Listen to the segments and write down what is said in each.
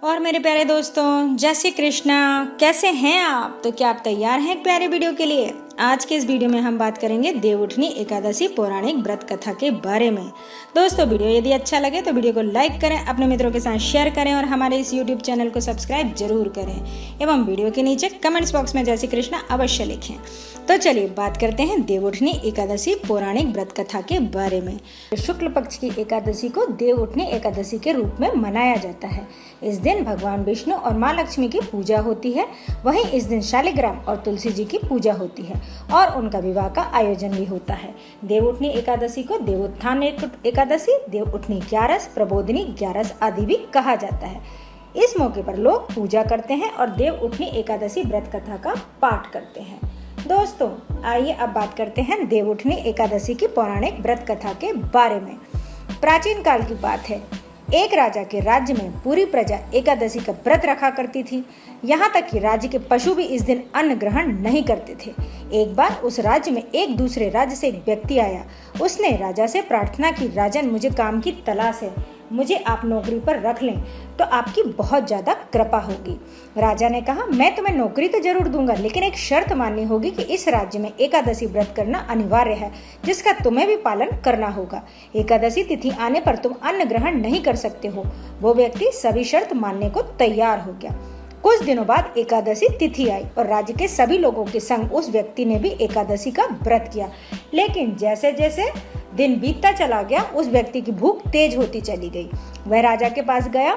और मेरे प्यारे दोस्तों, जय श्री कृष्णा। कैसे हैं आप? तो क्या आप तैयार हैं एक प्यारे वीडियो के लिए? आज के इस वीडियो में हम बात करेंगे देवउठनी एकादशी पौराणिक व्रत कथा के बारे में। दोस्तों, वीडियो यदि अच्छा लगे तो वीडियो को लाइक करें, अपने मित्रों के साथ शेयर करें और हमारे इस यूट्यूब चैनल को सब्सक्राइब जरूर करें एवं वीडियो के नीचे कमेंट्स बॉक्स में जय श्री कृष्णा अवश्य लिखें। तो चलिए बात करते हैं देवउठनी एकादशी पौराणिक व्रत कथा के बारे में। शुक्ल पक्ष की एकादशी को देवउठनी एकादशी के रूप में मनाया जाता है। इस दिन भगवान विष्णु और माँ लक्ष्मी की पूजा होती है। वहीं इस दिन शालिग्राम और तुलसी जी की पूजा होती है और उनका विवाह का आयोजन भी होता है। देवउठनी एकादशी को देवोत्थान एकादशी, देवउठनी ग्यारस, प्रबोधिनी ग्यारस आदि भी कहा जाता है। इस मौके पर लोग पूजा करते हैं और देवउठनी एकादशी व्रत कथा का पाठ करते हैं। दोस्तों, आइए अब बात करते हैं देवउठनी एकादशी की पौराणिक व्रत कथा के बारे में। प्राचीन काल की बात है। एक राजा के राज्य में पूरी प्रजा एकादशी का व्रत रखा करती थी। यहाँ तक कि राज्य के पशु भी इस दिन अन्न ग्रहण नहीं करते थे। एक बार उस राज्य में एक दूसरे राज्य से एक व्यक्ति आया। उसने राजा से प्रार्थना की, राजन, मुझे काम की तलाश है, मुझे आप नौकरी पर रख लें तो आपकी बहुत ज्यादा कृपा होगी। राजा ने कहा, मैं तुम्हें नौकरी तो जरूर दूंगा, लेकिन एक शर्त माननी होगी कि इस राज्य में एकादशी व्रत करना अनिवार्य है, जिसका तुम्हें भी पालन करना होगा। एकादशी तिथि आने पर तुम अन्न ग्रहण नहीं कर सकते हो। वो व्यक्ति सभी शर्त मानने को तैयार हो गया। कुछ दिनों बाद एकादशी तिथि आई और राज्य के सभी लोगों के संग उस व्यक्ति ने भी एकादशी का व्रत किया। लेकिन जैसे जैसे दिन बीतता चला गया, उस व्यक्ति की भूख तेज होती चली गई। वह राजा के पास गया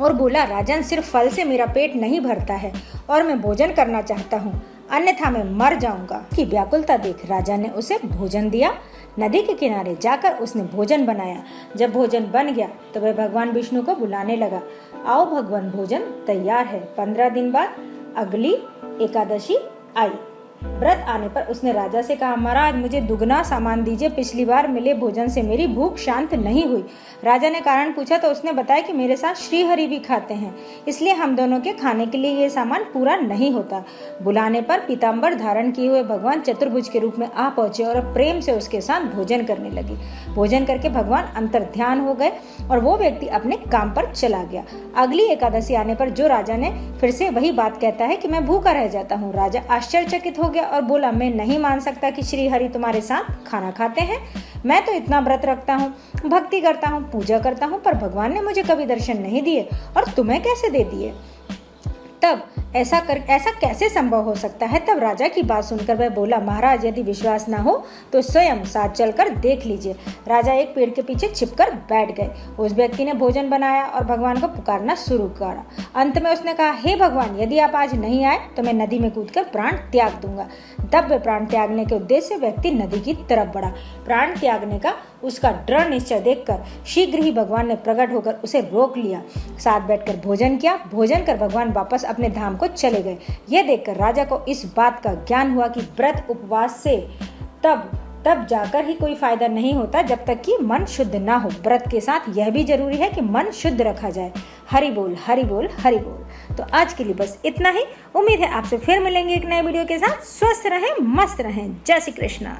और बोला, राजन, सिर्फ फल से मेरा पेट नहीं भरता है और मैं भोजन करना चाहता हूँ, अन्यथा मैं मर जाऊंगा। की व्याकुलता देख राजा ने उसे भोजन दिया। नदी के किनारे जाकर उसने भोजन बनाया। जब भोजन बन गया तो वह भगवान विष्णु को बुलाने लगा, आओ भगवान, भोजन तैयार है। 15 दिन बाद अगली एकादशी आई। व्रत आने पर उसने राजा से कहा, महाराज, मुझे दुगना सामान दीजिए, पिछली बार मिले भोजन से मेरी भूख शांत नहीं हुई। राजा ने कारण पूछा तो उसने बताया कि मेरे साथ श्रीहरि भी खाते हैं, इसलिए हम दोनों के खाने के लिए ये सामान पूरा नहीं होता। बुलाने पर पीताम्बर धारण किए हुए भगवान चतुर्भुज के रूप में आ पहुंचे और प्रेम से उसके साथ भोजन करने लगे। भोजन करके भगवान अंतर ध्यान हो गए और वो व्यक्ति अपने काम पर चला गया। अगली एकादशी आने पर जो राजा ने फिर से वही बात कहता है कि मैं भूखा रह जाता हूँ। राजा आश्चर्यचकित हो गया और बोला, मैं नहीं मान सकता कि श्री हरि तुम्हारे साथ खाना खाते हैं। मैं तो इतना व्रत रखता हूँ, भक्ति करता हूँ, पूजा करता हूँ, पर भगवान ने मुझे कभी दर्शन नहीं दिए और तुम्हें कैसे दे दिए? तब ऐसा कैसे संभव हो सकता है? तब राजा की बात सुनकर वह बोला, महाराज, यदि विश्वास ना हो तो स्वयं साथ चलकर देख लीजिए। राजा एक पेड़ के पीछे छिपकर बैठ गए। उस व्यक्ति ने भोजन बनाया और भगवान को पुकारना शुरू करा। अंत में उसने कहा, हे भगवान, यदि आप आज नहीं आए तो मैं नदी में कूदकर प्राण त्याग दूंगा। तब वे प्राण त्यागने के उद्देश्य से व्यक्ति नदी की तरफ बढ़ा। प्राण त्यागने का उसका दृढ़ निश्चय देखकर शीघ्र ही भगवान ने प्रकट होकर उसे रोक लिया। साथ बैठकर भोजन किया। भोजन कर भगवान वापस अपने धाम को चले गए। यह देखकर राजा को इस बात का ज्ञान हुआ कि व्रत उपवास से तब जाकर ही कोई फायदा नहीं होता जब तक कि मन शुद्ध ना हो। व्रत के साथ यह भी जरूरी है कि मन शुद्ध रखा जाए। हरि बोल, हरि बोल, हरि बोल। तो आज के लिए बस इतना ही। उम्मीद है आपसे फिर मिलेंगे एक नए वीडियो के साथ। स्वस्थ रहें, मस्त रहें। जय श्री कृष्णा।